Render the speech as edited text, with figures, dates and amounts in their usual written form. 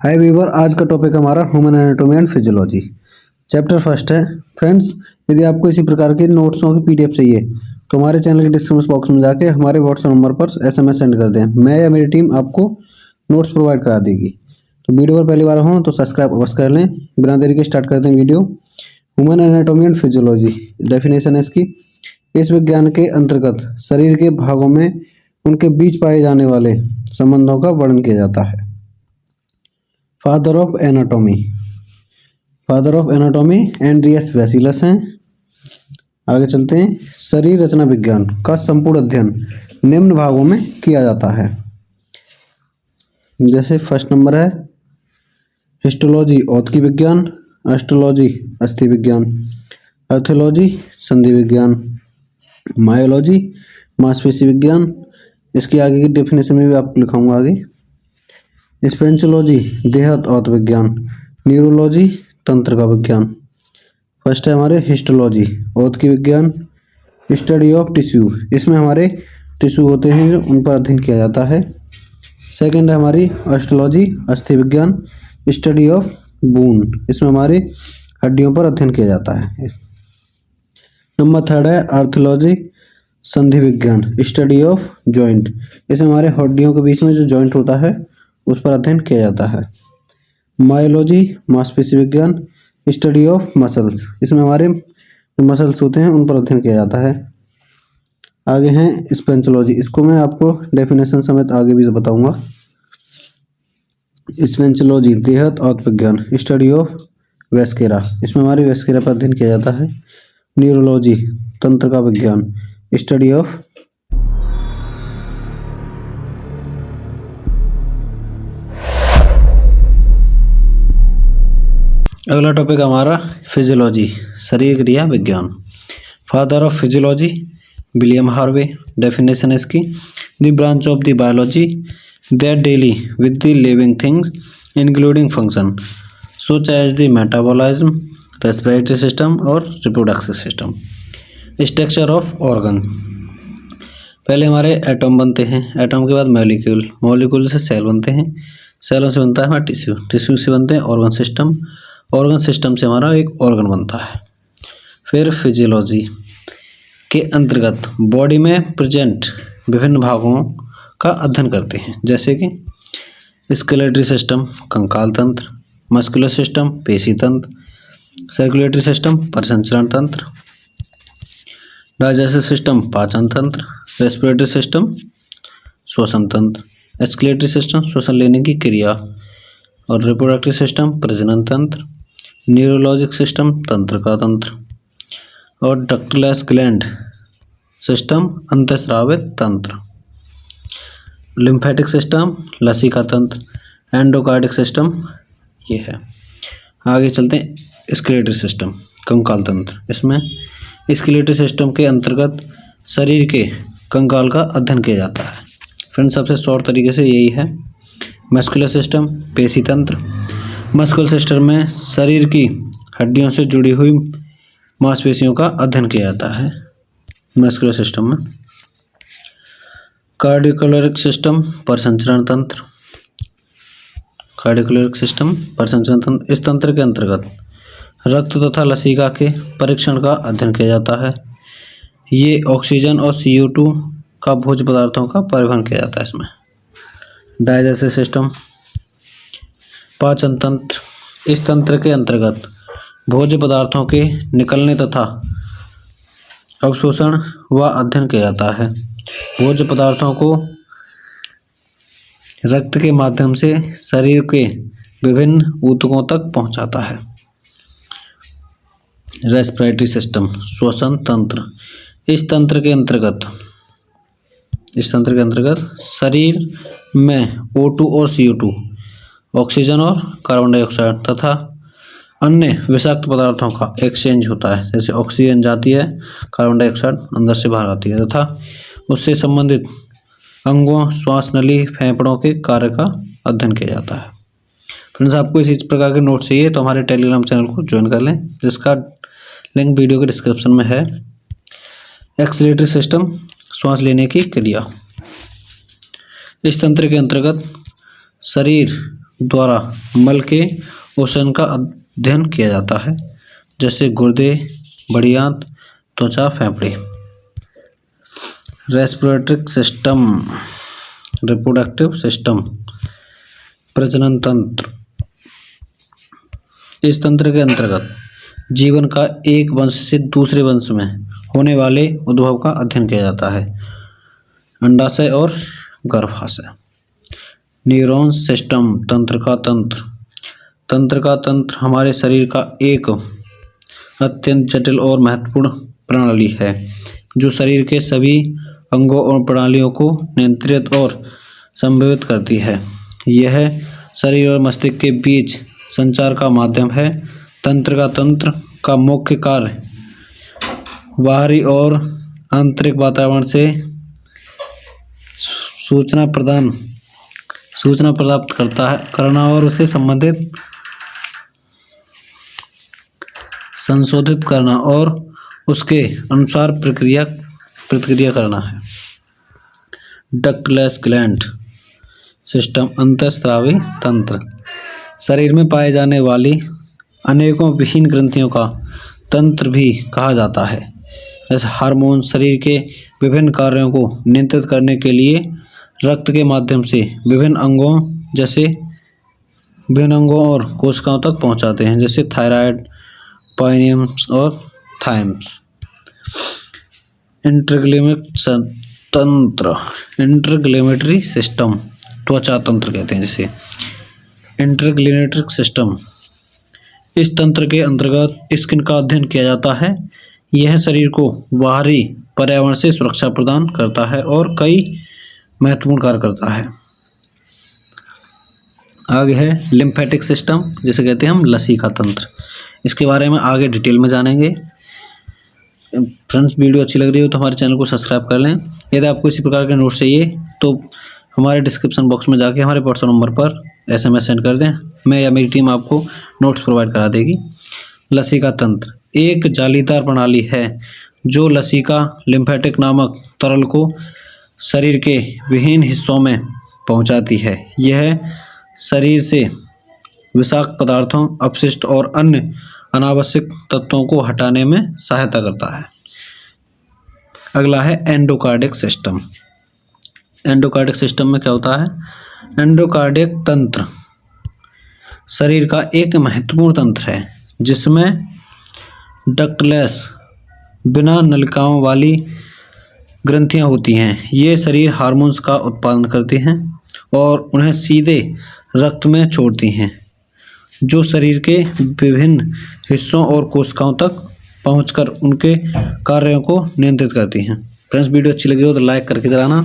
हाय Weaver, आज का topic हमारा human anatomy and physiology. Chapter first है। फ्रेंड्स, यदि आपको इसी प्रकार के नोट्सों की पीडीएफ चाहिए तो हमारे चैनल के डिस्क्रिप्शन बॉक्स में जाके हमारे व्हाट्सएप नंबर पर एसएमएस सेंड कर दें। मैं या मेरी टीम आपको नोट्स प्रोवाइड करा देगी। तो वीडियो पर पहली बार हो तो सब्सक्राइब अवश्य कर लें। बिना देरी के स्टार्ट करते हैं video. Human anatomy and physiology, definition है इसकी। इस विज्ञान के अंतर्गत शरीर के भागों में उनके बीच पाए जाने वाले संबंधों का वर्णन किया जाता है। फादर ऑफ एनाटॉमी एंड्रियस वेसिलस हैं। आगे चलते हैं। शरीर रचना विज्ञान का संपूर्ण अध्ययन निम्न भागों में किया जाता है। जैसे फर्स्ट नंबर है हिस्टोलॉजी औतकी विज्ञान, एस्ट्रोलॉजी अस्थि विज्ञान, आर्थियोलॉजी संधि विज्ञान, मायोलॉजी मांसपेशी विज्ञान। इसकी आगे की डेफिनेशन में भी आपको लिखाऊंगा आगे। स्पेंचोलॉजी देहत औत विज्ञान, न्यूरोलॉजी तंत्र का विज्ञान। फर्स्ट है हमारे हिस्टोलॉजी औत की विज्ञान, स्टडी ऑफ टिश्यू, इसमें हमारे टिश्यू होते हैं जो उन पर अध्ययन किया जाता है। सेकंड है हमारी एस्ट्रोलॉजी अस्थि विज्ञान, स्टडी ऑफ बोन, इसमें हमारे हड्डियों पर अध्ययन किया जाता है। नंबर थर्ड है आर्थियोलॉजी संधि विज्ञान, स्टडी ऑफ जॉइंट, इसमें हमारे हड्डियों के बीच में जो जॉइंट होता है उस पर अध्ययन किया जाता है। मायोलॉजी मांसपेशी विज्ञान, स्टडी ऑफ मसल्स, इसमें हमारे जो मसल्स होते हैं उन पर अध्ययन किया जाता है। आगे हैं स्पेंचोलॉजी, इसको मैं आपको डेफिनेशन समेत आगे भी बताऊंगा। स्पेंचोलॉजी देहत औत विज्ञान, स्टडी ऑफ वेस्केरा, इसमें हमारे वेस्केरा पर अध्ययन किया जाता है। न्यूरोलॉजी तंत्र का विज्ञान, स्टडी ऑफ अगला टॉपिक हमारा फिजियोलॉजी शरीर क्रिया विज्ञान। Father of physiology William Harvey. Definition इसकी the branch of the biology that deals with the living things including function such as the metabolism, respiratory system और reproductive system, structure of organ। पहले हमारे atom बनते हैं, atom के बाद molecule, molecule से cell बनते हैं, सेलों से बनता है हमारा टिश्यू, टिश्यू से बनते हैं ऑर्गन सिस्टम, ऑर्गन सिस्टम से हमारा एक ऑर्गन बनता है। फिर फिजियोलॉजी के अंतर्गत बॉडी में प्रेजेंट विभिन्न भागों का अध्ययन करते हैं, जैसे कि स्केलेटरी सिस्टम कंकाल तंत्र, मस्कुलर सिस्टम पेशी तंत्र, सर्कुलेटरी सिस्टम परिसंचरण तंत्र, डाइजेस्टिव सिस्टम पाचन तंत्र, रेस्पिरेटरी सिस्टम श्वसन तंत्र, एक्सक्रीटरी सिस्टम श्वसन लेने की क्रिया, और रिप्रोडक्टिव सिस्टम प्रजनन तंत्र, न्यूरोलॉजिक सिस्टम तंत्र का तंत्र, और डक्टलेस ग्लैंड सिस्टम अंतःस्रावित तंत्र, लिम्फेटिक सिस्टम लसिका तंत्र, एंडोकार्डिक सिस्टम ये है। आगे चलते हैं स्केलेटरी सिस्टम कंकाल तंत्र। इसमें स्केलेटरी सिस्टम के अंतर्गत शरीर के कंकाल का अध्ययन किया जाता है। फ्रेंड्स, सबसे शॉर्ट तरीके से यही है। मस्कुलर सिस्टम पेशी तंत्र, मस्कुलर सिस्टम में शरीर की हड्डियों से जुड़ी हुई मांसपेशियों का अध्ययन किया जाता है मस्कुलर सिस्टम में। कार्डियोकोलोरिक सिस्टम परिसंचरण तंत्र, कार्डियोकोलोरिक सिस्टम परिसंचरण तंत्र, इस तंत्र के अंतर्गत रक्त तथा लसिका के परीक्षण का अध्ययन किया जाता है। ये ऑक्सीजन और CO2 का भोज्य पदार्थों का परिवहन किया जाता है इसमें। डाइजेस्टिव सिस्टम पाचन तंत्र, इस तंत्र के अंतर्गत भोज्य पदार्थों के निकलने तथा अवशोषण व अध्ययन किया जाता है। भोज्य पदार्थों को रक्त के माध्यम से शरीर के विभिन्न ऊतकों तक पहुंचाता है। रेस्पिरेटरी सिस्टम श्वसन तंत्र, इस तंत्र के अंतर्गत शरीर में O2 और CO2 ऑक्सीजन और कार्बन डाइऑक्साइड तथा अन्य विषाक्त पदार्थों का एक्सचेंज होता है। जैसे ऑक्सीजन जाती है, कार्बन डाइऑक्साइड अंदर से बाहर आती है, तथा उससे संबंधित अंगों, श्वास नली, फेफड़ों के कार्य का अध्ययन किया जाता है। फ्रेंड्स, आपको इसी प्रकार के नोट चाहिए तो हमारे टेलीग्राम चैनल को ज्वाइन कर लें, जिसका लिंक वीडियो के डिस्क्रिप्शन में है। एक्सक्रीटरी सिस्टम श्वास लेने की क्रिया, इस तंत्र के अंतर्गत शरीर द्वारा मल के पोषण का अध्ययन किया जाता है, जैसे गुर्दे, बड़ी आंत, त्वचा, फेफड़े। रेस्पिरेटरी सिस्टम, रिप्रोडक्टिव सिस्टम, प्रजनन तंत्र। इस तंत्र के अंतर्गत जीवन का एक वंश से दूसरे वंश में होने वाले उद्भव का अध्ययन किया जाता है, अंडाशय और गर्भाशय। न्यूरॉन सिस्टम, तंत्र का तंत्र। तंत्र का तंत्र हमारे शरीर का एक अत्यंत जटिल और महत्वपूर्ण प्रणाली है, जो शरीर के सभी अंगों और प्रणालियों को नियंत्रित और संभावित करती है। यह शरीर और मस्तिष्क के बीच संचार का माध्यम है। तंत्र का मुख्य कार्य बाहरी और आंतरिक वातावरण से सूचना प्राप्त करना और उसे संशोधित करना और उसके अनुसार प्रतिक्रिया करना है। डक्टलेस ग्लैंड सिस्टम, अंतःस्रावी तंत्र। शरीर में पाए जाने वाली अनेकों विहीन ग्रंथियों का तंत्र भी कहा जाता है। जैसे हार्मोन शरीर के विभिन्न कार्यों को नियंत्रित करने के लिए रक्त के माध्यम से विभिन्न अंगों और कोशिकाओं तक पहुंचाते हैं, जैसे थायराइड, पाइनियम्स और थाइम्स। इंटरग्लेमेटरी सिस्टम, त्वचा तंत्र कहते हैं जिसे। इंटरग्लेमेटरी सिस्टम, इस तंत्र के अंतर्गत स्किन का अध्ययन किया जाता है। यह शरीर को बाहरी पर्यावरण से सुरक्षा प्रदान करता है और कई महत्वपूर्ण कार्य करता है। आगे है लिम्फेटिक सिस्टम, जिसे कहते हैं हम लसीका तंत्र। इसके बारे में आगे डिटेल में जानेंगे। फ्रेंड्स, वीडियो अच्छी लग रही हो तो हमारे चैनल को सब्सक्राइब कर लें। यदि आपको इसी प्रकार के नोट्स चाहिए तो हमारे डिस्क्रिप्शन बॉक्स में जाके हमारे व्हाट्सएप नंबर पर SMS सेंड कर दें। मैं या मेरी टीम आपको नोट्स प्रोवाइड करा देगी। लसीका तंत्र एक जालीदार प्रणाली है जो लसीका लिम्फेटिक नामक तरल को शरीर के विभिन्न हिस्सों में पहुंचाती है। यह शरीर से विषाक्त पदार्थों, अपशिष्ट और अन्य अनावश्यक तत्वों को हटाने में सहायता करता है। अगला है एंडोकार्डिक सिस्टम। एंडोकार्डिक सिस्टम में क्या होता है? एंडोकार्डिक तंत्र शरीर का एक महत्वपूर्ण तंत्र है जिसमें डक्टलेस, बिना नलिकाओं वाली ग्रंथियां होती हैं। ये शरीर हार्मोन्स का उत्पादन करती हैं और उन्हें सीधे रक्त में छोड़ती हैं, जो शरीर के विभिन्न हिस्सों और कोशिकाओं तक पहुंचकर उनके कार्यों को नियंत्रित करती हैं। फ्रेंड्स, वीडियो अच्छी लगी हो तो लाइक करके जलाना।